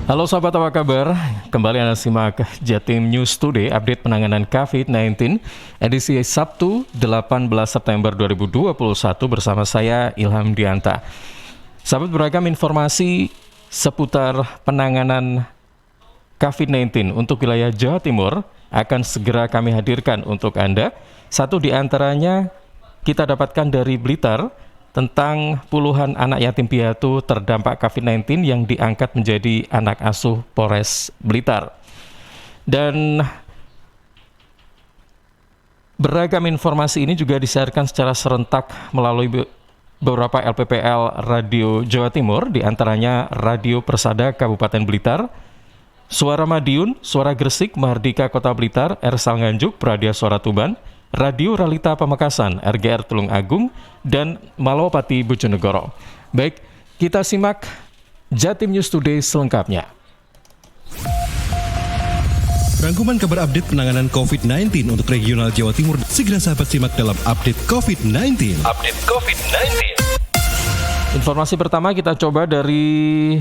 Halo sahabat, apa kabar? Kembali Anda simak Jatim News Today, update penanganan COVID-19, edisi Sabtu 18 September 2021 bersama saya Ilham Dianta. Sahabat, beragam informasi seputar penanganan COVID-19 untuk wilayah Jawa Timur akan segera kami hadirkan untuk Anda. Satu di antaranya kita dapatkan dari Blitar, tentang puluhan anak yatim piatu terdampak COVID-19 yang diangkat menjadi anak asuh Polres Blitar. Dan beragam informasi ini juga disiarkan secara serentak melalui beberapa LPPL Radio Jawa Timur, di antaranya Radio Persada Kabupaten Blitar, Suara Madiun, Suara Gresik, Mahardika Kota Blitar, Ersal Nganjuk, Pradia Suara Tuban, Radio Realita Pamekasan, RGR Tulung Agung, dan Malawapati Bojonegoro. Baik, kita simak Jatim News Today selengkapnya. Rangkuman kabar update penanganan COVID-19 untuk regional Jawa Timur segera sahabat simak dalam Update COVID-19. Informasi pertama kita coba dari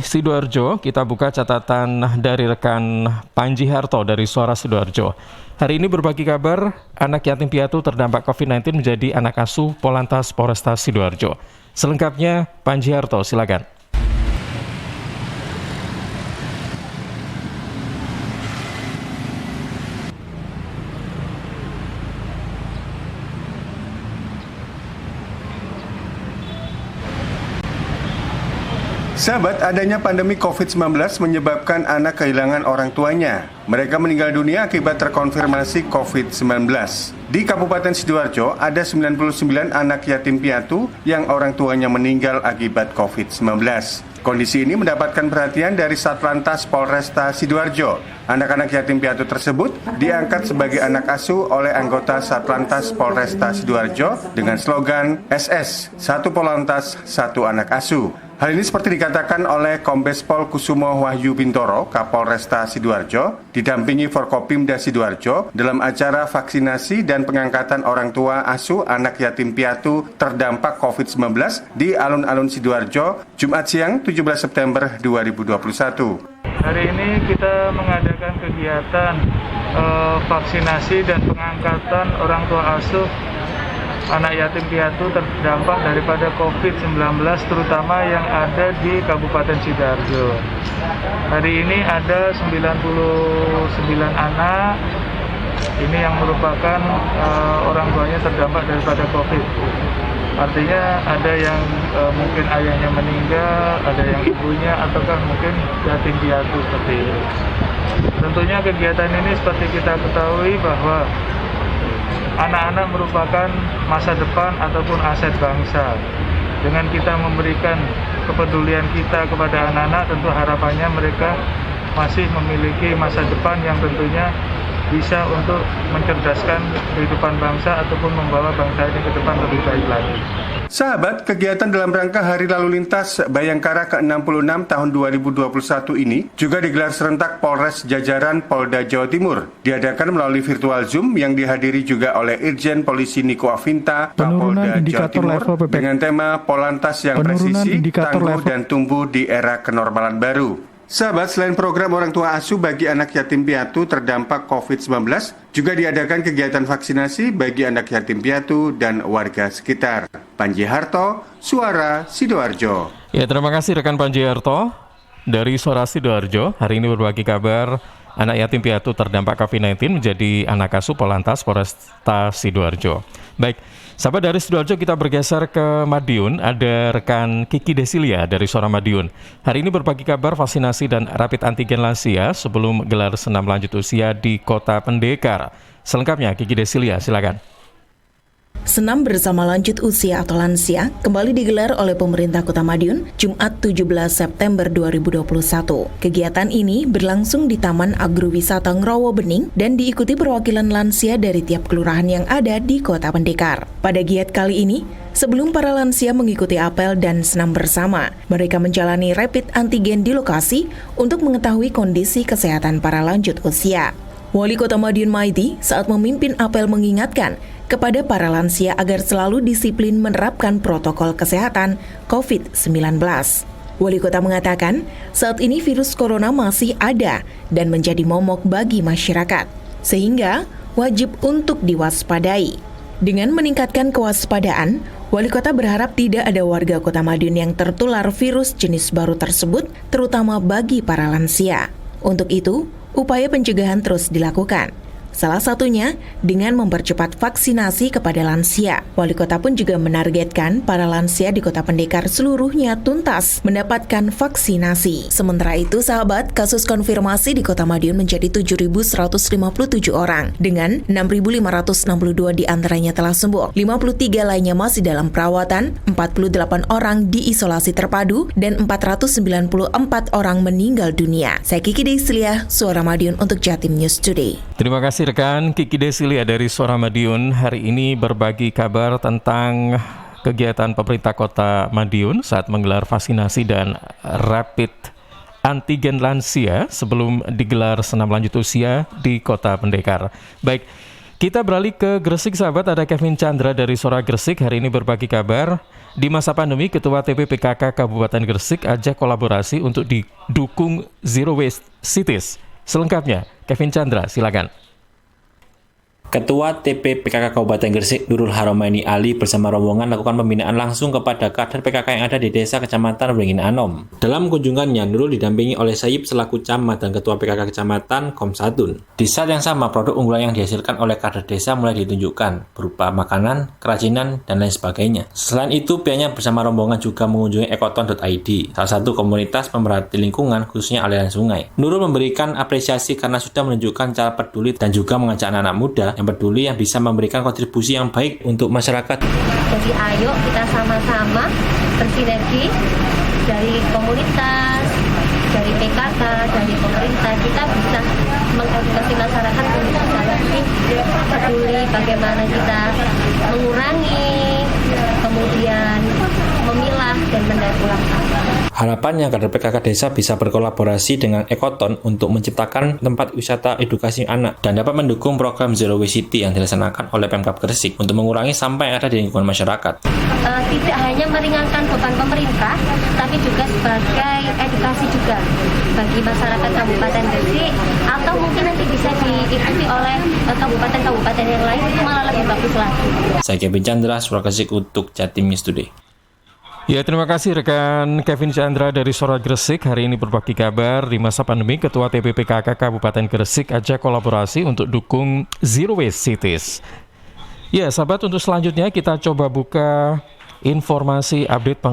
Sidoarjo. Kita buka catatan dari rekan Panji Harto dari Suara Sidoarjo. Hari ini berbagi kabar, anak yatim piatu terdampak COVID-19 menjadi anak asuh Polantas Polresta Sidoarjo. Selengkapnya Panji Harto, silakan. Sahabat, adanya pandemi COVID-19 menyebabkan anak kehilangan orang tuanya. Mereka meninggal dunia akibat terkonfirmasi COVID-19. Di Kabupaten Sidoarjo, ada 99 anak yatim piatu yang orang tuanya meninggal akibat COVID-19. Kondisi ini mendapatkan perhatian dari Satlantas Polresta Sidoarjo. Anak-anak yatim piatu tersebut diangkat sebagai anak asuh oleh anggota Satlantas Polresta Sidoarjo dengan slogan SS, satu Polantas, satu anak asuh. Hal ini seperti dikatakan oleh Kombes Pol Kusumo Wahyu Bintoro, Kapolresta Sidoarjo, didampingi Forkopimda Sidoarjo dalam acara vaksinasi dan pengangkatan orang tua asuh anak yatim piatu terdampak COVID-19 di alun-alun Sidoarjo, Jumat siang 17 September 2021. Hari ini kita mengadakan kegiatan vaksinasi dan pengangkatan orang tua asuh anak yatim piatu terdampak daripada COVID-19, terutama yang ada di Kabupaten Sidoarjo. Hari ini ada 99 anak, ini yang merupakan orang tuanya terdampak daripada COVID. Artinya ada yang mungkin ayahnya meninggal, ada yang ibunya, ataukah mungkin yatim piatu seperti ini. Tentunya kegiatan ini seperti kita ketahui bahwa anak-anak merupakan masa depan ataupun aset bangsa. Dengan kita memberikan kepedulian kita kepada anak-anak, tentu harapannya mereka masih memiliki masa depan yang tentunya bisa untuk mencerdaskan kehidupan bangsa ataupun membawa bangsa ini ke depan lebih baik lagi. Sahabat, kegiatan dalam rangka Hari Lalu Lintas Bayangkara ke-66 tahun 2021 ini juga digelar serentak Polres jajaran Polda Jawa Timur. Diadakan melalui virtual Zoom yang dihadiri juga oleh Irjen Polisi Niko Afinta, Kapolda Jawa Timur, dengan tema Polantas yang presisi, tangguh dan tumbuh di era kenormalan baru. Sahabat, selain program orang tua asuh bagi anak yatim piatu terdampak COVID-19, juga diadakan kegiatan vaksinasi bagi anak yatim piatu dan warga sekitar. Panji Harto, Suara Sidoarjo. Ya, terima kasih rekan Panji Harto dari Suara Sidoarjo. Hari ini berbagi kabar anak yatim piatu terdampak COVID-19 menjadi anak asuh Polantas Polresta Sidoarjo. Baik, sahabat, dari Sidoarjo kita bergeser ke Madiun. Ada rekan Kiki Desilia dari Suara Madiun. Hari ini berbagi kabar vaksinasi dan rapid antigen lansia sebelum gelar senam lanjut usia di Kota Pendekar. Selengkapnya Kiki Desilia, silakan. Senam bersama lanjut usia atau lansia kembali digelar oleh pemerintah Kota Madiun Jumat 17 September 2021. Kegiatan ini berlangsung di Taman Agrowisata Ngrowo Bening dan diikuti perwakilan lansia dari tiap kelurahan yang ada di Kota Pendekar. Pada giat kali ini, sebelum para lansia mengikuti apel dan senam bersama, mereka menjalani rapid antigen di lokasi untuk mengetahui kondisi kesehatan para lanjut usia. Wali Kota Madiun Maidi saat memimpin apel mengingatkan kepada para lansia agar selalu disiplin menerapkan protokol kesehatan COVID-19. Wali Kota mengatakan, saat ini virus corona masih ada dan menjadi momok bagi masyarakat, sehingga wajib untuk diwaspadai. Dengan meningkatkan kewaspadaan, Wali Kota berharap tidak ada warga Kota Madiun yang tertular virus jenis baru tersebut, terutama bagi para lansia. Untuk itu, upaya pencegahan terus dilakukan. Salah satunya dengan mempercepat vaksinasi kepada lansia. Wali Kota pun juga menargetkan para lansia di Kota Pendekar seluruhnya tuntas mendapatkan vaksinasi. Sementara itu, sahabat, kasus konfirmasi di Kota Madiun menjadi 7.157 orang, dengan 6.562 diantaranya telah sembuh, 53 lainnya masih dalam perawatan, 48 orang diisolasi terpadu, dan 494 orang meninggal dunia. Saya Kiki Deslia, Suara Madiun untuk Jatim News Today. Terima kasih rekan Kiki Desilia dari Suara Madiun. Hari ini berbagi kabar tentang kegiatan pemerintah Kota Madiun saat menggelar vaksinasi dan rapid antigen lansia sebelum digelar senam lanjut usia di Kota Pendekar. Baik, kita beralih ke Gresik, sahabat. Ada Kevin Chandra dari Suara Gresik hari ini berbagi kabar. Di masa pandemi, Ketua TPPKK Kabupaten Gresik ajak kolaborasi untuk didukung Zero Waste Cities. Selengkapnya, Kevin Chandra, silakan. Ketua TPPKK Kabupaten Gresik, Nurul Haromaini Ali bersama rombongan lakukan pembinaan langsung kepada kader PKK yang ada di Desa Kecamatan Beringin Anom. Dalam kunjungannya, Nurul didampingi oleh Sayib selaku camat dan Ketua PKK Kecamatan Komsatun. Di saat yang sama, produk unggulan yang dihasilkan oleh kader desa mulai ditunjukkan, berupa makanan, kerajinan, dan lain sebagainya. Selain itu, pihaknya bersama rombongan juga mengunjungi ekoton.id, salah satu komunitas pemerhati lingkungan khususnya aliran sungai. Nurul memberikan apresiasi karena sudah menunjukkan cara peduli dan juga mengajak anak-anak muda yang peduli yang bisa memberikan kontribusi yang baik untuk masyarakat. Jadi ayo kita sama-sama bersinergi dari komunitas, dari PKK, dari pemerintah, kita bisa mengedukasi masyarakat untuk lebih peduli bagaimana kita mengurangi, kemudian memilah dan mendaur ulang sampah. Harapannya kader PKK desa bisa berkolaborasi dengan Ekoton untuk menciptakan tempat wisata edukasi anak dan dapat mendukung program Zero Waste City yang dilaksanakan oleh Pemkab Gresik untuk mengurangi sampah yang ada di lingkungan masyarakat. Tidak hanya meringankan beban pemerintah, tapi juga sebagai edukasi juga bagi masyarakat Kabupaten Gresik, atau mungkin nanti bisa diikuti oleh kabupaten-kabupaten yang lain, itu malah lebih bagus lagi. Saya Kevin Chandra, Suara Gresik untuk Jatim News Today. Ya, terima kasih rekan Kevin Chandra dari Suara Gresik. Hari ini berbagi kabar di masa pandemi, Ketua TPPKK Kabupaten Gresik ajak kolaborasi untuk dukung Zero Waste Cities. Ya, sahabat, untuk selanjutnya kita coba buka informasi update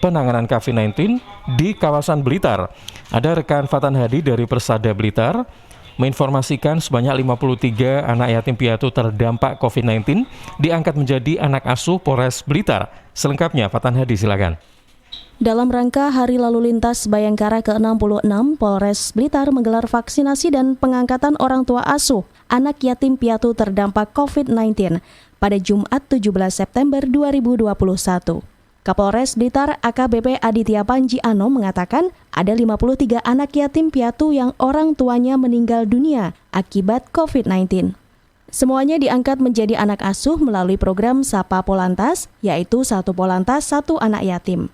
penanganan COVID-19 di kawasan Blitar. Ada rekan Fatan Hadi dari Persada Blitar menginformasikan sebanyak 53 anak yatim piatu terdampak COVID-19 diangkat menjadi anak asuh Polres Blitar. Selengkapnya, Fatan Hadi, silakan. Dalam rangka Hari Lalu Lintas Bayangkara ke-66, Polres Blitar menggelar vaksinasi dan pengangkatan orang tua asuh anak yatim piatu terdampak COVID-19 pada Jumat 17 September 2021. Kapolres Blitar AKBP Aditya Panji Ano mengatakan ada 53 anak yatim piatu yang orang tuanya meninggal dunia akibat COVID-19. Semuanya diangkat menjadi anak asuh melalui program Sapa Polantas, yaitu 1 Polantas 1 anak yatim.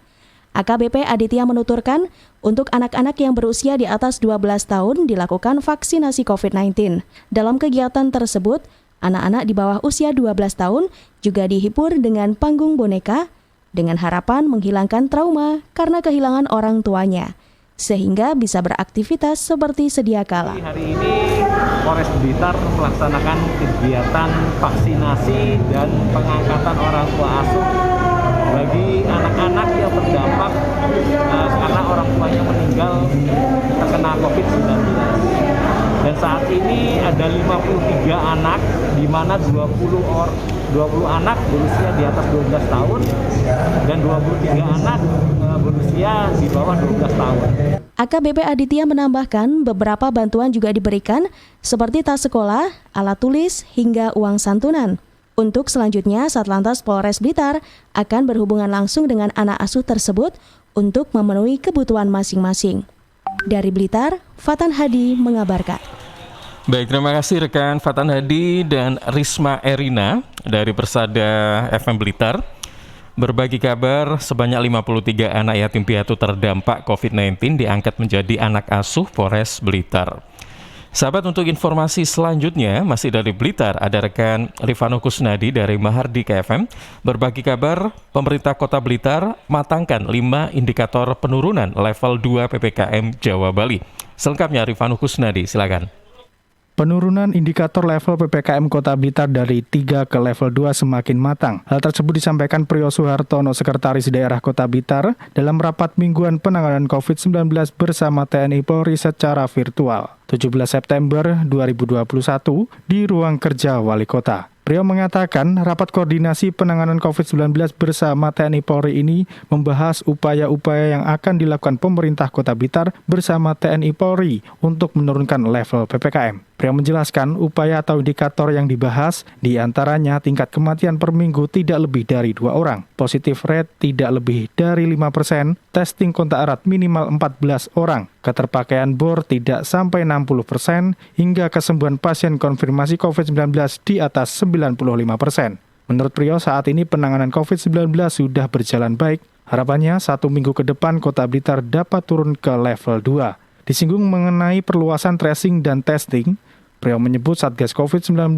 AKBP Aditya menuturkan, untuk anak-anak yang berusia di atas 12 tahun dilakukan vaksinasi COVID-19. Dalam kegiatan tersebut, anak-anak di bawah usia 12 tahun juga dihibur dengan panggung boneka, dengan harapan menghilangkan trauma karena kehilangan orang tuanya, sehingga bisa beraktivitas seperti sedia kala. Hari ini Polres Blitar melaksanakan kegiatan vaksinasi dan pengangkatan orang tua asuh bagi anak-anak yang terdampak karena orang tuanya meninggal terkena COVID-19. Dan saat ini ada 53 anak, di mana 20 anak berusia di atas 12 tahun dan 23 anak berusia di bawah 12 tahun. AKBP Aditya menambahkan beberapa bantuan juga diberikan seperti tas sekolah, alat tulis, hingga uang santunan. Untuk selanjutnya, Satlantas Polres Blitar akan berhubungan langsung dengan anak asuh tersebut untuk memenuhi kebutuhan masing-masing. Dari Blitar, Fatan Hadi mengabarkan. Baik, terima kasih rekan Fatan Hadi dan Risma Erina dari Persada FM Blitar. Berbagi kabar, sebanyak 53 anak yatim piatu terdampak COVID-19 diangkat menjadi anak asuh Polres Blitar. Sahabat, untuk informasi selanjutnya, masih dari Blitar, ada rekan Rifano Kusnadi dari Mahardika FM. Berbagi kabar, pemerintah Kota Blitar matangkan 5 indikator penurunan level 2 PPKM Jawa Bali. Selengkapnya Rifano Kusnadi, silakan. Penurunan indikator level PPKM Kota Blitar dari 3 ke level 2 semakin matang. Hal tersebut disampaikan Priyo Suhartono, Sekretaris Daerah Kota Blitar, dalam rapat mingguan penanganan COVID-19 bersama TNI Polri secara virtual 17 September 2021 di ruang kerja Wali Kota. Priyo mengatakan rapat koordinasi penanganan COVID-19 bersama TNI Polri ini membahas upaya-upaya yang akan dilakukan pemerintah Kota Blitar bersama TNI Polri untuk menurunkan level PPKM. Priyo menjelaskan upaya atau indikator yang dibahas diantaranya tingkat kematian per minggu tidak lebih dari 2 orang, positive rate tidak lebih dari 5%, testing kontak erat minimal 14 orang, keterpakaian bor tidak sampai 60%, hingga kesembuhan pasien konfirmasi COVID-19 di atas 95%. Menurut Priyo, saat ini penanganan COVID-19 sudah berjalan baik. Harapannya 1 minggu ke depan Kota Blitar dapat turun ke level 2. Disinggung mengenai perluasan tracing dan testing, Priyo menyebut Satgas COVID-19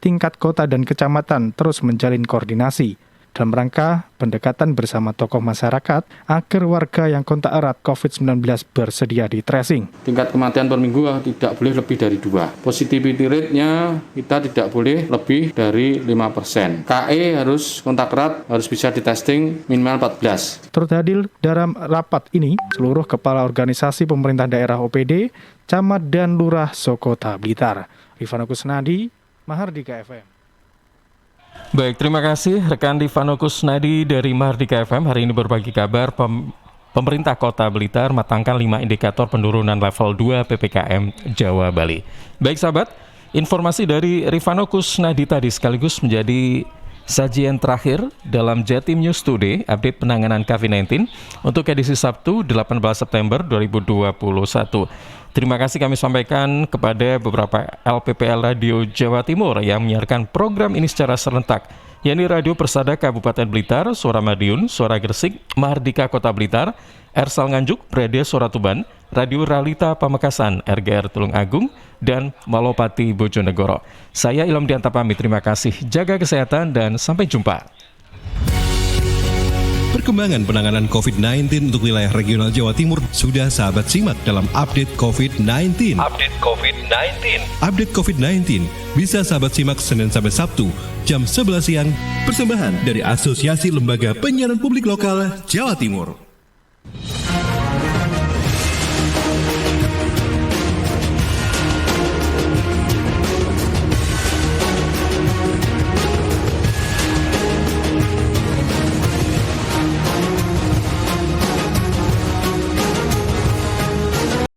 tingkat kota dan kecamatan terus menjalin koordinasi dalam rangka pendekatan bersama tokoh masyarakat agar warga yang kontak erat COVID-19 bersedia di tracing. Tingkat kematian per minggu tidak boleh lebih dari 2. Positivity rate-nya kita tidak boleh lebih dari 5%. KE harus kontak erat, harus bisa di testing minimal 14. Turut hadir dalam rapat ini seluruh kepala organisasi pemerintah daerah OPD, camat dan lurah Sokota Blitar. Rifano Kusnadi, Mahardika FM. Baik, terima kasih rekan Rifano Kusnadi dari Mahardika FM. Hari ini berbagi kabar pemerintah Kota Blitar matangkan 5 indikator penurunan level 2 PPKM Jawa Bali. Baik sahabat, informasi dari Rifano Kusnadi tadi sekaligus menjadi sajian terakhir dalam Jatim News Today, update penanganan COVID-19 untuk edisi Sabtu 18 September 2021. Terima kasih kami sampaikan kepada beberapa LPPL Radio Jawa Timur yang menyiarkan program ini secara serentak, yakni Radio Persada Kabupaten Blitar, Suara Madiun, Suara Gresik, Mahardika Kota Blitar, Ersal Nganjuk, Radio Suara Tuban, Radio Realita Pamekasan, RGR Tulung Agung, dan Malopati Bojonegoro. Saya Ilham Dianta pamit, terima kasih, jaga kesehatan dan sampai jumpa. Perkembangan penanganan COVID-19 untuk wilayah regional Jawa Timur sudah sahabat simak dalam update COVID-19. Update COVID-19 bisa sahabat simak Senin sampai Sabtu jam 11 siang. Persembahan dari Asosiasi Lembaga Penyiaran Publik Lokal Jawa Timur.